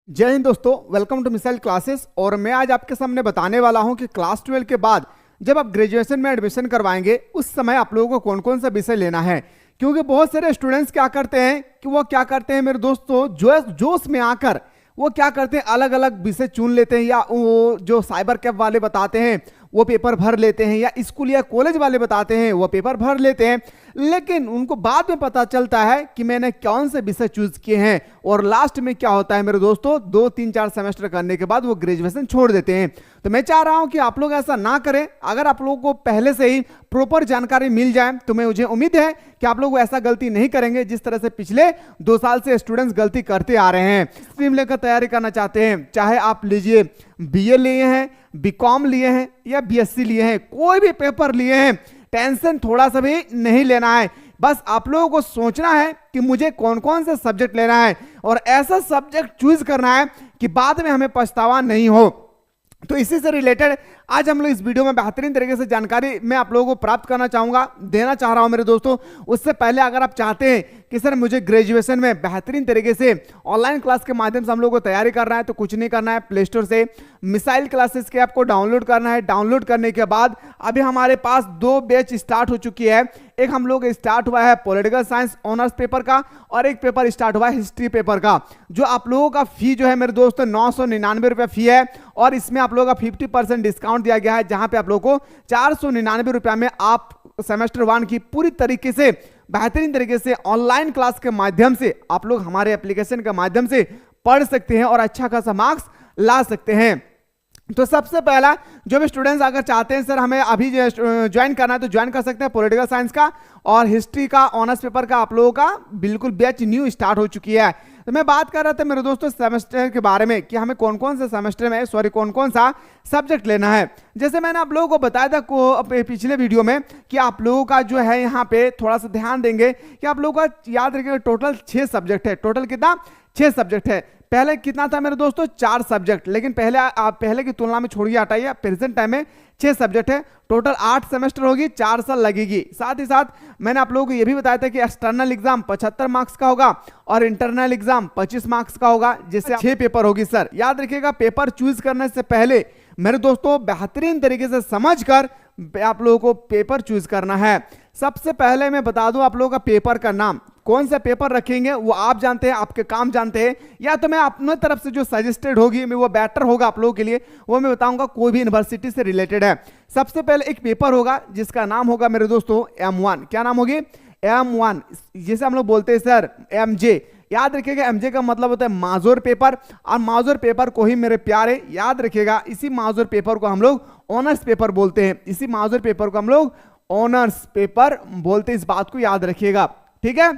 जय हिंद दोस्तों, welcome to missile classes. और मैं आज आपके सामने बताने वाला हूं कि क्लास 12 के बाद जब आप ग्रेजुएशन में एडमिशन करवाएंगे उस समय आप लोगों को कौन कौन सा विषय लेना है। क्योंकि बहुत सारे स्टूडेंट्स क्या करते हैं कि वो क्या करते हैं मेरे दोस्तों, जोश में आकर वो क्या करते हैं अलग अलग विषय चुन लेते हैं, या वो जो साइबर कैफ वाले बताते हैं वो पेपर भर लेते हैं, या स्कूल या कॉलेज वाले बताते हैं वो पेपर भर लेते हैं। लेकिन उनको बाद में पता चलता है कि मैंने कौन से विषय चूज किए हैं, और लास्ट में क्या होता है मेरे दोस्तों, 2-3-4 सेमेस्टर करने के बाद वो ग्रेजुएशन छोड़ देते हैं। तो मैं चाह रहा हूं कि आप लोग ऐसा ना करें। अगर आप लोगों को पहले से ही प्रॉपर जानकारी मिल जाए तो मुझे उम्मीद है कि आप लोग ऐसा गलती नहीं करेंगे जिस तरह से पिछले 2 साल से स्टूडेंट्स गलती करते आ रहे हैं। स्ट्रीम लेकर तैयारी करना चाहते हैं, चाहे आप लीजिए बीए लिए हैं, बीकॉम लिए हैं या बीएससी लिए हैं, कोई भी पेपर लिए हैं, टेंशन थोड़ा सा भी नहीं लेना है। बस आप लोगों को सोचना है कि मुझे कौन कौन से सब्जेक्ट लेना है और ऐसा सब्जेक्ट चूज करना है कि बाद में हमें पछतावा नहीं हो। तो इसी से रिलेटेड आज हम लोग इस वीडियो में बेहतरीन तरीके से जानकारी मैं आप लोगों को प्राप्त करना चाहूंगा, देना चाह रहा हूं मेरे दोस्तों। उससे पहले अगर आप चाहते हैं कि सर मुझे ग्रेजुएशन में बेहतरीन तरीके से ऑनलाइन क्लास के माध्यम से हम लोग को तैयारी करना है, तो कुछ नहीं करना है, प्ले स्टोर से मिसाइल क्लासेस के ऐप को डाउनलोड करना है। डाउनलोड करने के बाद अभी हमारे पास 2 बैच स्टार्ट हो चुकी है। एक हम लोग स्टार्ट हुआ है पॉलिटिकल साइंस ऑनर्स पेपर का, और एक पेपर स्टार्ट हुआ है हिस्ट्री पेपर का। जो आप लोगों का फी जो है मेरे दोस्तों 999 रुपये फी है, और इसमें आप लोगों का 50% डिस्काउंट दिया गया है, जहां पे आप लोगों को 499 रुपये में आप सेमेस्टर 1 की पूरी तरीके से बेहतरीन तरीके से ऑनलाइन क्लास के माध्यम से आप लोग हमारे एप्लीकेशन के माध्यम से पढ़ सकते हैं और अच्छा खासा मार्क्स ला सकते हैं। तो सबसे पहला जो भी स्टूडेंट्स अगर चाहते हैं सर हमें अभी ज्वाइन करना है तो ज्वाइन कर सकते हैं। पॉलिटिकल साइंस का और हिस्ट्री का ऑनर्स पेपर का आप लोगों का बिल्कुल बैच न्यू स्टार्ट हो चुकी है। तो मैं बात कर रहा था मेरे दोस्तों सेमेस्टर के बारे में कि हमें कौन कौन से सेमेस्टर में कौन कौन सा सब्जेक्ट लेना है। जैसे मैंने आप लोगों को बताया था पिछले वीडियो में कि आप लोगों का जो है यहाँ पे थोड़ा सा ध्यान देंगे कि आप लोगों का याद रखिएगा टोटल 6 सब्जेक्ट है। टोटल कितना? 6 सब्जेक्ट है। पहले कितना था मेरे दोस्तों? 4 सब्जेक्ट, लेकिन पहले आप पहले की तुलना में छोड़िए, हटाइए। प्रेजेंट टाइम में 6 सब्जेक्ट है। टोटल 8 सेमेस्टर होगी, 4 साल लगेगी। साथ ही साथ मैंने आप लोगों को यह भी बताया था कि एक्सटर्नल एग्जाम 75 मार्क्स का होगा और इंटरनल एग्जाम 25 मार्क्स का होगा, जिससे 6 पेपर होगी। सर याद रखिएगा, पेपर चूज करने से पहले मेरे दोस्तों बेहतरीन तरीके से समझकर आप लोगों को पेपर चूज करना है। सबसे पहले मैं बता दूं आप लोगों का पेपर का नाम, कौन सा पेपर रखेंगे वो आप जानते हैं, आपके काम जानते हैं, या तो मैं अपने तरफ से जो सजेस्टेड होगी मैं वो बेटर होगा आप लोगों के लिए वो मैं बताऊंगा, कोई भी यूनिवर्सिटी से रिलेटेड है। सबसे पहले एक पेपर होगा जिसका नाम होगा मेरे दोस्तों M1। क्या नाम होगी? M1। जैसे हम लोग बोलते हैं सर MJ, याद रखिएगा MJ का मतलब होता है माजूर पेपर, और माजूर पेपर को ही मेरे प्यारे याद रखिएगा, इसी माजूर पेपर को हम लोग ऑनर्स पेपर बोलते हैं। इसी माजूर पेपर को हम लोग ऑनर्स पेपर बोलते हैं, इस बात को याद रखिएगा, ठीक है।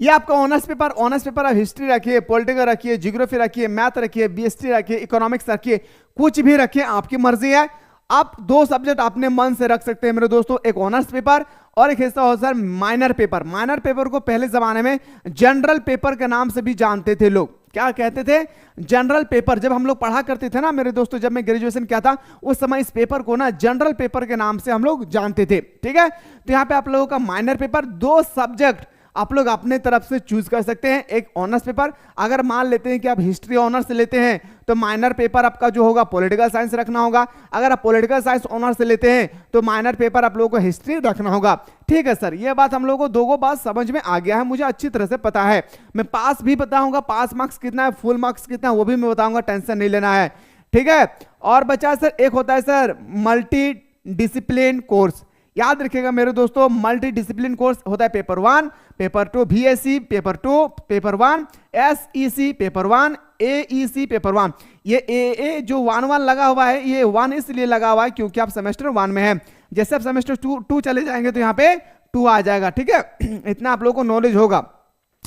ये आपका ऑनर्स पेपर आप हिस्ट्री रखिए, पॉलिटिकल रखिए, ज्योग्राफी रखिए, मैथ रखिए, बीएसटी रखिए, इकोनॉमिक्स रखिए, कुछ भी रखिए, आपकी मर्जी है। आप 2 सब्जेक्ट अपने मन से रख सकते हैं मेरे दोस्तों, एक ऑनर्स पेपर और एक हिस्सा हो sir minor paper. Minor paper को पहले जमाने में जनरल पेपर के नाम से भी जानते थे लोग। क्या कहते थे? General paper. जब हम लोग पढ़ा करते थे ना मेरे दोस्तों, जब मैं ग्रेजुएशन किया था उस समय इस पेपर को ना जनरल पेपर के नाम से हम लोग जानते थे, ठीक है। तो यहाँ पे आप लोगों का माइनर पेपर 2 सब्जेक्ट आप लोग अपने तरफ से चूज कर सकते हैं। एक ऑनर्स पेपर, अगर मान लेते हैं कि आप हिस्ट्री ऑनर्स से लेते हैं तो माइनर पेपर आपका जो होगा पॉलिटिकल साइंस रखना होगा। अगर आप पॉलिटिकल साइंस ऑनर्स से लेते हैं तो माइनर पेपर आप लोगों को हिस्ट्री रखना होगा, ठीक है सर। ये बात हम लोगों को 2 बात समझ में आ गया है, मुझे अच्छी तरह से पता है। मैं पास भी बताऊंगा, पास मार्क्स कितना है, फुल मार्क्स कितना है वो भी मैं बताऊंगा, टेंशन नहीं लेना है, ठीक है। और बचा सर एक होता है सर मल्टी डिसिप्लिन कोर्स। याद रखिएगा मेरे दोस्तों, मल्टी डिसिप्लिन कोर्स होता है paper 1, paper 2 VSC, paper 2 paper 1 SEC, paper 1 AEC, paper 1। ये AA जो 1 लगा हुआ है, ये 1 इसलिए लगा हुआ है क्योंकि आप सेमेस्टर 1 में है। जैसे आप सेमेस्टर 2 चले जाएंगे तो यहाँ पे 2 आ जाएगा, ठीक है। इतना आप लोगों को नॉलेज होगा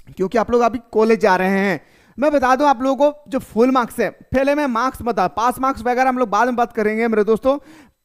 क्योंकि आप लोग अभी कॉलेज जा रहे हैं। मैं बता दूं आप लोगों को जो फुल मार्क्स है, पहले मैं मार्क्स बता, पास मार्क्स वगैरह हम लोग बाद में बात करेंगे मेरे दोस्तों।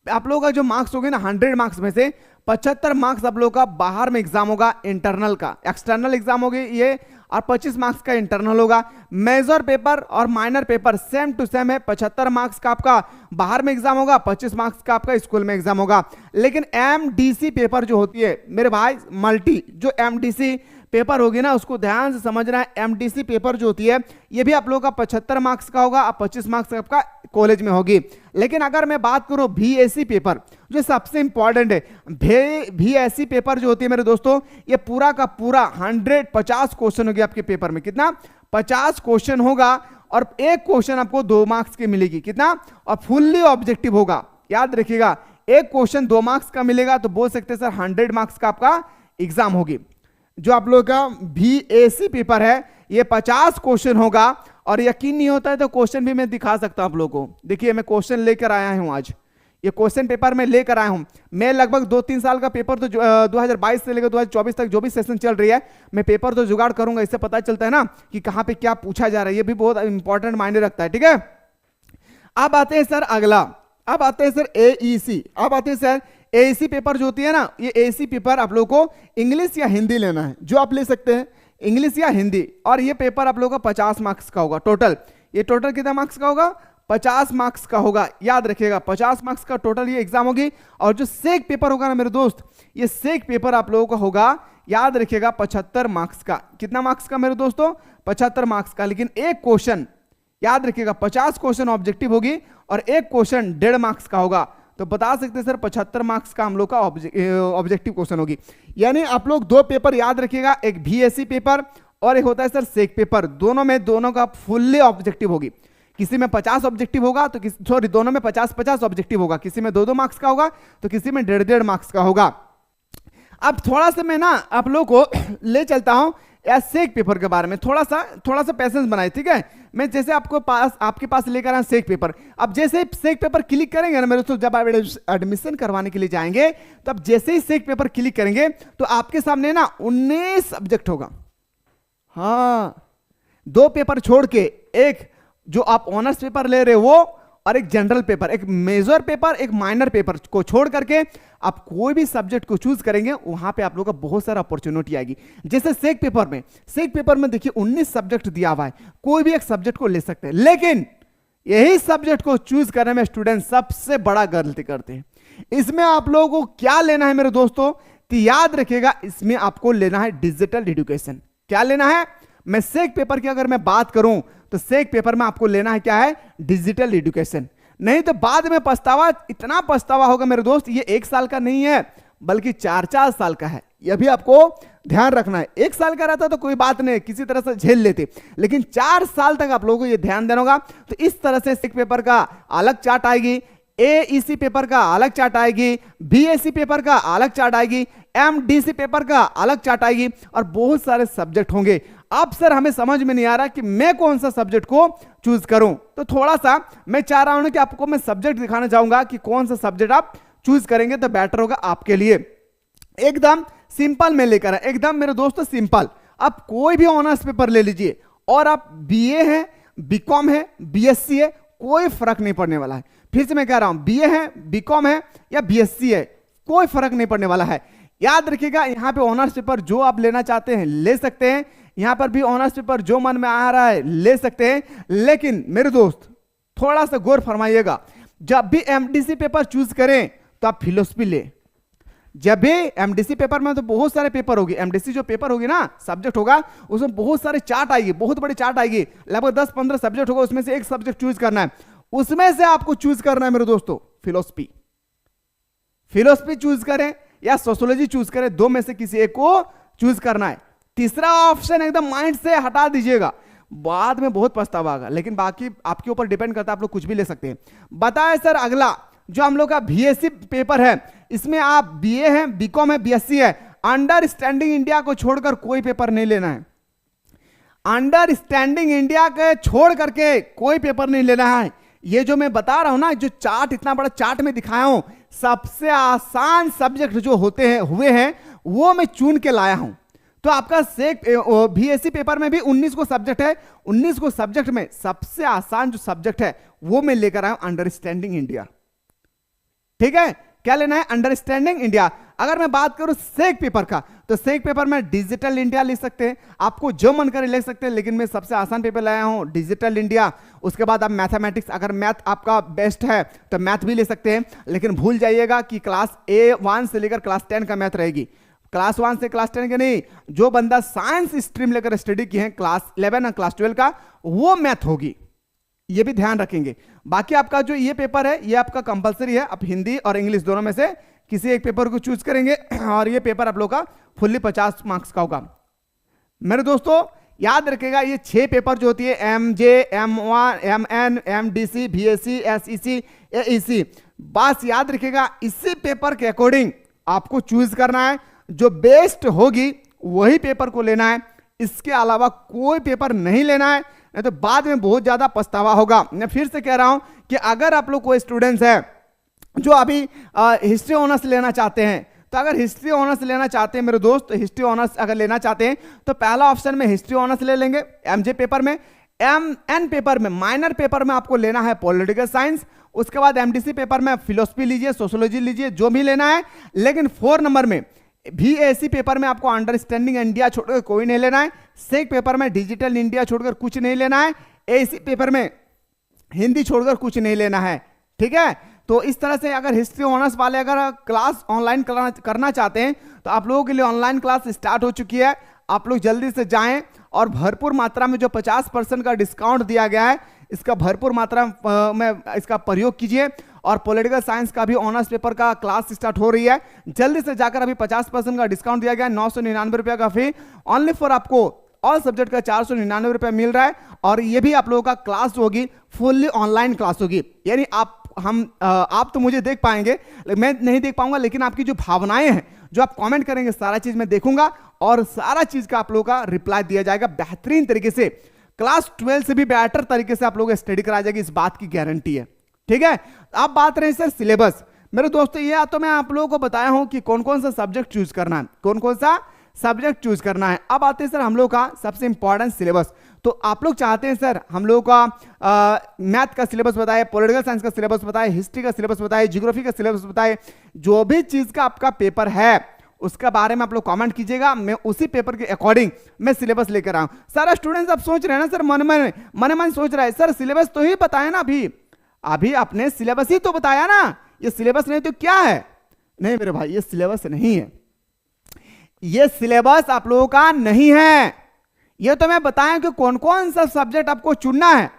आप लोगों का जो मार्क्स होगा ना 100 मार्क्स में से 75 मार्क्स आप लोगों का बाहर में एग्जाम होगा, इंटरनल का। एक्सटर्नल एग्जाम होगी ये, और 25 मार्क्स का इंटरनल होगा। मेजर पेपर और minor paper same to same है, 75 मार्क्स का आपका बाहर में एग्जाम होगा, 25 मार्क्स का आपका स्कूल में एग्जाम होगा। लेकिन MDC पेपर जो होती है मेरे भाई, मल्टी जो MDC पेपर होगी ना उसको ध्यान से समझना है। एमडीसी पेपर जो होती है ये भी आप लोगों का 75 मार्क्स का होगा, 25 मार्क्स आपका कॉलेज में होगी। लेकिन अगर मैं बात करूं बीएससी पेपर जो सबसे इंपॉर्टेंट है, बीएससी पेपर जो होती है मेरे दोस्तों ये पूरा का पूरा 150 क्वेश्चन होगी आपके पेपर में। कितना? 50 क्वेश्चन होगा और एक क्वेश्चन आपको 2 मार्क्स की मिलेगी। कितना? और फुल्ली ऑब्जेक्टिव होगा। याद रखिएगा एक क्वेश्चन 2 मार्क्स का मिलेगा तो बोल सकते हैं सर 100 मार्क्स का आपका एग्जाम होगी। जो आप लोगों का बीएससी पेपर है ये 50 क्वेश्चन होगा और यकीन नहीं होता है तो क्वेश्चन भी मैं दिखा सकता हूं आप लोगों को। देखिए मैं क्वेश्चन लेकर आया हूं, आज ये क्वेश्चन पेपर में लेकर आया हूं। मैं लगभग 2-3 साल का पेपर तो 2022 से लेकर 2024 तक जो भी सेशन चल रही है मैं पेपर तो जुगाड़ करूंगा। इससे पता चलता है ना कि कहां पे क्या पूछा जा रहा है, ये भी बहुत इंपॉर्टेंट मायने रखता है। ठीक है, अब आते हैं सर अगला, अब आते हैं सर एईसी। अब आते हैं सर एईसी पेपर जो होती है ना, ये एईसी पेपर आप लोगों को इंग्लिश या हिंदी लेना है, जो आप ले सकते हैं इंग्लिश या हिंदी। और ये पेपर आप लोगों का 50 मार्क्स का होगा टोटल। ये टोटल कितना मार्क्स का होगा? 50 मार्क्स का होगा। याद रखिएगा 50 मार्क्स का टोटल ये एग्जाम होगी। और जो सेक पेपर होगा ना मेरे दोस्त, ये सेक पेपर आप लोगों का होगा, याद रखिएगा 75 मार्क्स का। कितना मार्क्स का मेरे दोस्तों? 75 मार्क्स का। लेकिन एक क्वेश्चन याद रखिएगा 50 क्वेश्चन ऑब्जेक्टिव होगी और एक क्वेश्चन 1.5 मार्क्स का होगा। तो बता सकते हैं सर 75 मार्क्स का हम लोग का ऑब्जेक्टिव क्वेश्चन होगी। यानी आप लोग 2 पेपर याद रखिएगा, एक बीएससी पेपर और एक होता है सर सेक पेपर। दोनों का फुल्ली ऑब्जेक्टिव होगी। किसी में 50 ऑब्जेक्टिव होगा तो सॉरी दोनों में 50-50 ऑब्जेक्टिव होगा। किसी में 2-2 मार्क्स का होगा तो किसी में 1.5-1.5 मार्क्स का होगा। अब थोड़ा सा मैं ना आप लोगों को ले चलता हूं या सेक पेपर के बारे में, थोड़ा सा पैसेंस बनाए। ठीक है, मैं जैसे आपके पास लेकर आया सेक पेपर। अब जैसे सेक पेपर क्लिक करेंगे ना मेरे दोस्तों, जब आप एडमिशन करवाने के लिए जाएंगे तो अब जैसे ही सेक पेपर क्लिक करेंगे तो आपके सामने ना 19 सब्जेक्ट होगा। हाँ, 2 पेपर छोड़ के, एक जो आप ऑनर्स पेपर ले रहे हो वो और एक जनरल पेपर, एक मेजर पेपर, एक माइनर पेपर को छोड़ करके आप कोई भी सब्जेक्ट को चूज करेंगे वहां पे आप लोगों का बहुत सारा अपॉर्चुनिटी आएगी। जैसे सेक पेपर में देखिए 19 सब्जेक्ट दिया हुआ है, कोई भी एक सब्जेक्ट को ले सकते हैं। लेकिन यही सब्जेक्ट को चूज करने में स्टूडेंट सबसे बड़ा गलती करते हैं। इसमें आप लोगों को क्या लेना है मेरे दोस्तों? तो याद रखिएगा इसमें आपको लेना है डिजिटल एजुकेशन। क्या लेना है? मैं सेक पेपर की अगर मैं बात करूं तो सेक पेपर में आपको लेना है क्या है? Digital education. नहीं तो बाद में पछतावा, इतना पछतावा होगा मेरे दोस्त। ये 1 साल का नहीं है बल्कि 4-4 साल का है, यह भी आपको ध्यान रखना है। 1 साल का रहता तो कोई बात नहीं, किसी तरह से झेल लेते, लेकिन 4 साल तक आप लोगों को यह ध्यान देना होगा। तो इस तरह से सेक पेपर का अलग चार्ट आएगी, एईसी पेपर का अलग चार्ट आएगी, बीएससी पेपर का अलग चार्ट आएगी, एमडीसी पेपर का अलग चार्ट आएगी और बहुत सारे सब्जेक्ट होंगे। अब सर हमें समझ में नहीं आ रहा कि मैं कौन सा सब्जेक्ट को चूज करूं, तो थोड़ा सा मैं चाह रहा हूं कि आपको मैं सब्जेक्ट दिखाना चाहूंगा कि कौन सा सब्जेक्ट आप चूज करेंगे तो बेटर होगा आपके लिए। एकदम सिंपल में लेकर आए, एकदम मेरे दोस्तों सिंपल। आप कोई भी ऑनर्स पेपर ले लीजिए और आप बीए है, बीकॉम है, बीएससी है, कोई फर्क नहीं पड़ने वाला है। फिर से मैं कह रहा हूं, बीए है, बीकॉम है या बीएससी है, कोई फर्क नहीं पड़ने वाला है। याद रखिएगा यहां पे ऑनर्स पेपर जो आप लेना चाहते हैं ले सकते हैं, यहां पर भी ऑनर्स पेपर जो मन में आ रहा है ले सकते हैं। लेकिन मेरे दोस्त थोड़ा सा गौर फरमाइएगा, जब भी एमडीसी पेपर चूज करें तो आप फिलोसफी ले। जब भी एमडीसी पेपर में तो बहुत सारे पेपर होगी, एमडीसी जो पेपर होगी ना सब्जेक्ट होगा उसमें बहुत सारे चार्ट आएगी, बहुत बड़ी चार्ट आएगी, लगभग 10-15 सब्जेक्ट होगा, उसमें से एक सब्जेक्ट चूज करना है। उसमें से आपको चूज करना है मेरे दोस्तों फिलोसफी। फिलोसफी चूज करें या सोशियोलॉजी चूज करें, 2 में से किसी एक को चूज करना है। तीसरा ऑप्शन एकदम माइंड से हटा दीजिएगा, बाद में बहुत पछतावा आएगा। लेकिन बाकी आपके ऊपर डिपेंड करता है, आप लोग कुछ भी ले सकते हैं। बताए सर अगला जो हम लोग का बीएससी पेपर है, इसमें आप बीए है, बीकॉम है, बीएससी है, अंडरस्टैंडिंग इंडिया को छोड़कर कोई पेपर नहीं लेना है। अंडरस्टैंडिंग इंडिया के छोड़ करके कोई पेपर नहीं लेना है। ये जो मैं बता रहा हूं ना, जो चार्ट इतना बड़ा चार्ट में दिखाया हूं, सबसे आसान सब्जेक्ट जो हुए हैं वो मैं चुन के लाया हूं। तो आपका सेक बीएससी पेपर में भी 19 को सब्जेक्ट है, 19 को सब्जेक्ट में सबसे आसान जो सब्जेक्ट है वो मैं लेकर आया हूं, अंडरस्टैंडिंग इंडिया। ठीक है, क्या लेना है? Understanding India. अगर मैं बात करूं सेक पेपर का, तो सेक पेपर में डिजिटल इंडिया ले सकते हैं, आपको जो मन करे ले सकते हैं, लेकिन मैं सबसे आसान पेपर लाया हूं डिजिटल इंडिया। उसके बाद आप मैथमेटिक्स, अगर मैथ आपका बेस्ट है तो मैथ भी ले सकते हैं, लेकिन भूल जाइएगा कि क्लास A1 से लेकर क्लास 10 का मैथ रहेगी। क्लास 1 से क्लास 10 के नहीं, जो बंदा साइंस स्ट्रीम लेकर स्टडी की है क्लास 11 और क्लास 12 का, वो मैथ होगी, ये भी ध्यान रखेंगे। बाकी आपका जो ये पेपर है ये आपका कंपलसरी है, आप हिंदी और इंग्लिश दोनों में से किसी एक पेपर को चूज करेंगे और ये पेपर आप लोग का फुल्ली 50 मार्क्स का होगा। मेरे दोस्तों याद रखेगा, ये 6 पेपर जो होती है MJ, M1, MN, MDC, BSc, SEC, AEC, बस याद रखेगा इसी पेपर के अकॉर्डिंग आपको चूज करना है, जो बेस्ट होगी वही पेपर को लेना है, इसके अलावा कोई पेपर नहीं लेना है, नहीं तो बाद में बहुत ज्यादा पछतावा होगा। मैं फिर से कह रहा हूं कि अगर आप लोग कोई स्टूडेंट्स है जो अभी हिस्ट्री ऑनर्स लेना चाहते हैं, तो अगर हिस्ट्री ऑनर्स लेना चाहते हैं मेरे दोस्त, हिस्ट्री ऑनर्स अगर लेना चाहते हैं तो पहला ऑप्शन में हिस्ट्री ऑनर्स ले लेंगे MJ पेपर में। MN पेपर में, माइनर पेपर में आपको लेना है पॉलिटिकल साइंस, उसके बाद MDC पेपर में फिलोसफी लीजिए, सोशियोलॉजी लीजिए, जो भी लेना है। लेकिन 4 नंबर में BAC पेपर में आपको अंडरस्टैंडिंग इंडिया छोड़कर कोई नहीं लेना है, SEC पेपर में डिजिटल इंडिया छोड़कर कुछ नहीं लेना है, AC पेपर में हिंदी छोड़कर कुछ नहीं लेना है, ठीक है। तो इस तरह से अगर हिस्ट्री ऑनर्स वाले अगर क्लास ऑनलाइन करना चाहते हैं तो आप लोगों के लिए ऑनलाइन क्लास स्टार्ट हो चुकी है, आप लोग जल्दी से जाएं और भरपूर मात्रा में जो 50% का डिस्काउंट दिया गया है इसका भरपूर मात्रा में इसका प्रयोग कीजिए। और पॉलिटिकल साइंस का भी ऑनर्स पेपर का क्लास स्टार्ट हो रही है, जल्दी से जाकर अभी 50% का डिस्काउंट दिया गया है, 999 रुपये का फी ओनली फॉर आपको ऑल सब्जेक्ट का 499 रुपये मिल रहा है। और ये भी आप लोगों का क्लास होगी फुल्ली ऑनलाइन क्लास होगी, यानी आप तो मुझे देख पाएंगे, मैं नहीं देख पाऊंगा, लेकिन आपकी जो भावनाएं हैं, जो आप कमेंट करेंगे, सारा चीज मैं देखूंगा और सारा चीज का आप लोगों का रिप्लाई दिया जाएगा बेहतरीन तरीके से। क्लास 12 से भी बेहतर तरीके से आप लोगों को स्टडी कराई जाएगी, इस बात की गारंटी है, ठीक है। अब बात रही सर सिलेबस, मेरे दोस्तों ये तो मैं आप लोगों को बताया हूं कि कौन कौन सा सब्जेक्ट चूज करना है, कौन कौन सा सब्जेक्ट चूज करना है। अब आते हैं सर हम लोग का सबसे इंपॉर्टेंट सिलेबस। तो आप लोग चाहते हैं सर हम लोगों का मैथ का सिलेबस बताए, पॉलिटिकल साइंस का सिलेबस बताए, हिस्ट्री का सिलेबस बताए, ज्योग्राफी का सिलेबस बताए, जो भी चीज का आपका पेपर है उसके बारे में आप लोग कमेंट कीजिएगा, मैं उसी पेपर के अकॉर्डिंग मैं सिलेबस लेकर आऊं। सारा स्टूडेंट्स अब सोच रहे हैं ना सर, मन मन सोच रहा है सर सिलेबस तो ही बताया ना, अभी आपने सिलेबस ही तो बताया ना, ये सिलेबस नहीं तो क्या है। नहीं मेरे भाई ये सिलेबस नहीं है, ये सिलेबस आप लोगों का नहीं है, ये तो मैं बताया कि कौन कौन सा सब्जेक्ट आपको चुनना है।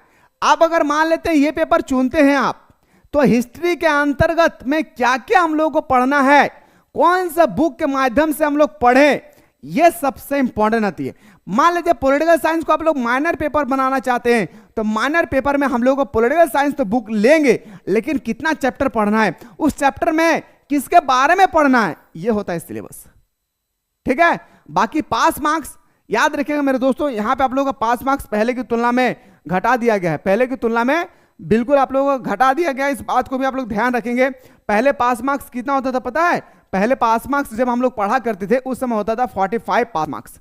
आप अगर मान लेते हैं ये पेपर चुनते हैं आप, तो हिस्ट्री के अंतर्गत में क्या क्या हम लोगों को पढ़ना है, कौन सा बुक के माध्यम से हम लोग पढ़ें, ये सबसे इंपॉर्टेंट आती है। मान लीजिए पॉलिटिकल साइंस को आप लोग माइनर पेपर बनाना चाहते हैं, तो माइनर पेपर में हम लोग को पॉलिटिकल साइंस तो बुक लेंगे, लेकिन कितना चैप्टर पढ़ना है, उस चैप्टर में किसके बारे में पढ़ना है, ये होता है सिलेबस, ठीक है। बाकी पास मार्क्स याद रखिएगा मेरे दोस्तों, यहां पे आप लोगों का पास मार्क्स पहले की तुलना में घटा दिया गया है, पहले की तुलना में बिल्कुल आप लोगों को घटा दिया गया है, इस बात को भी आप लोग ध्यान रखेंगे। पहले पास मार्क्स कितना होता था पता है, पहले पास मार्क्स जब हम लोग पढ़ा करते थे उस समय होता था 45 पास मार्क्स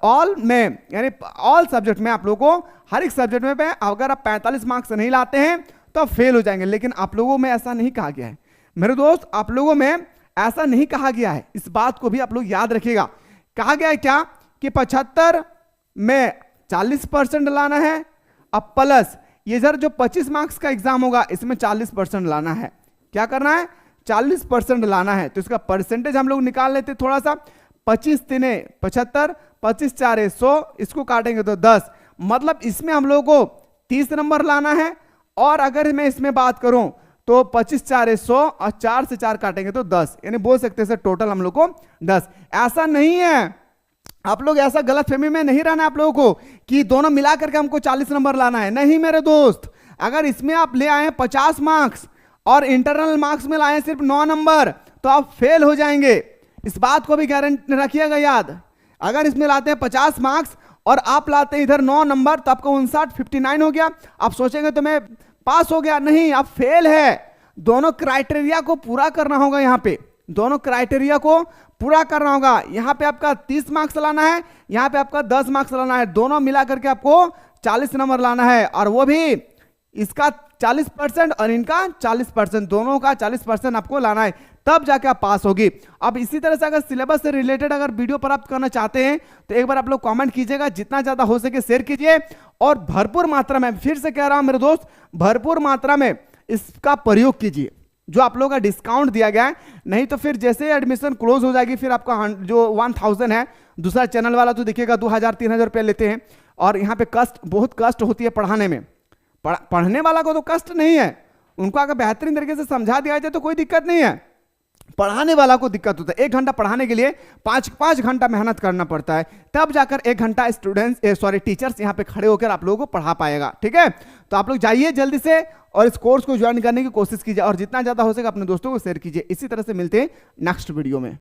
ऑल में, यानी ऑल सब्जेक्ट में आप लोगों को हर एक सब्जेक्ट में अगर आप 45 मार्क्स नहीं लाते हैं तो आप फेल हो जाएंगे। लेकिन आप लोगों में ऐसा नहीं कहा गया है मेरे दोस्त, आप लोगों में ऐसा नहीं कहा गया है, इस बात को भी आप लोग याद रखिएगा। कहा गया है क्या कि 75 में 40% लाना है, अब प्लस ये सर जो 25 मार्क्स का एग्जाम होगा इसमें 40% लाना है, क्या करना है 40% लाना है। तो इसका परसेंटेज हम लोग निकाल लेते थोड़ा सा, 25 3 75, 25 4 100, इसको काटेंगे तो 10, मतलब इसमें हम लोग को 30 नंबर लाना है। और अगर मैं इसमें बात करूं तो 25 4 100 और 4 से 4 काटेंगे तो 10, यानी बोल सकते हैं सर टोटल हम लोग को 10। ऐसा नहीं है, आप लोग ऐसा गलत फहमी में नहीं रहना आप लोगों को कि दोनों मिला करके हमको 40 नंबर लाना है, नहीं मेरे दोस्त। अगर इसमें आप ले आए 50 मार्क्स और इंटरनल मार्क्स में लाए सिर्फ 9 नंबर तो आप फेल हो जाएंगे, इस बात को भी गारंटी रखिएगा याद। अगर इसमें लाते हैं 50 मार्क्स और आप लाते हैं इधर 9 नंबर तो आपका 59 हो गया, आप सोचेंगे तो मैं पास हो गया, नहीं आप फेल है। दोनों क्राइटेरिया को पूरा करना होगा, यहाँ पे दोनों क्राइटेरिया को पूरा करना होगा। यहाँ पे आपका 30 मार्क्स लाना है, यहाँ पे आपका 10 मार्क्स लाना है, दोनों मिला करके आपको 40 नंबर लाना है, और वो भी इसका 40% और इनका 40%, दोनों का 40% आपको लाना है, तब जाके आप पास होगी। अब इसी तरह से अगर सिलेबस से रिलेटेड अगर वीडियो प्राप्त करना चाहते हैं तो एक बार आप लोग कमेंट कीजिएगा, जितना ज्यादा हो सके शेयर कीजिए, और भरपूर मात्रा में, फिर से कह रहा हूं मेरे दोस्त, भरपूर मात्रा में इसका प्रयोग कीजिए, जो आप लोगों का डिस्काउंट दिया गया है। नहीं तो फिर जैसे एडमिशन क्लोज हो जाएगी फिर आपका जो 1000 है, दूसरा चैनल वाला तो देखिएगा 2000-3000 रुपया लेते हैं। और यहाँ पे बहुत कष्ट होती है पढ़ाने में। पढ़ने वाला को तो कष्ट नहीं है, उनको अगर बेहतरीन तरीके से समझा दिया जाए तो कोई दिक्कत नहीं है। पढ़ाने वाला को दिक्कत होता है। 1 घंटा पढ़ाने के लिए 5 घंटा मेहनत करना पड़ता है, तब जाकर 1 घंटा टीचर्स यहाँ पे खड़े होकर आप लोगों को पढ़ा पाएगा। ठीक है, तो आप लोग जाइए जल्दी से और इस कोर्स को ज्वाइन करने की कोशिश कीजिए और जितना ज्यादा हो सके अपने दोस्तों को शेयर कीजिए। इसी तरह से मिलते हैं नेक्स्ट वीडियो में।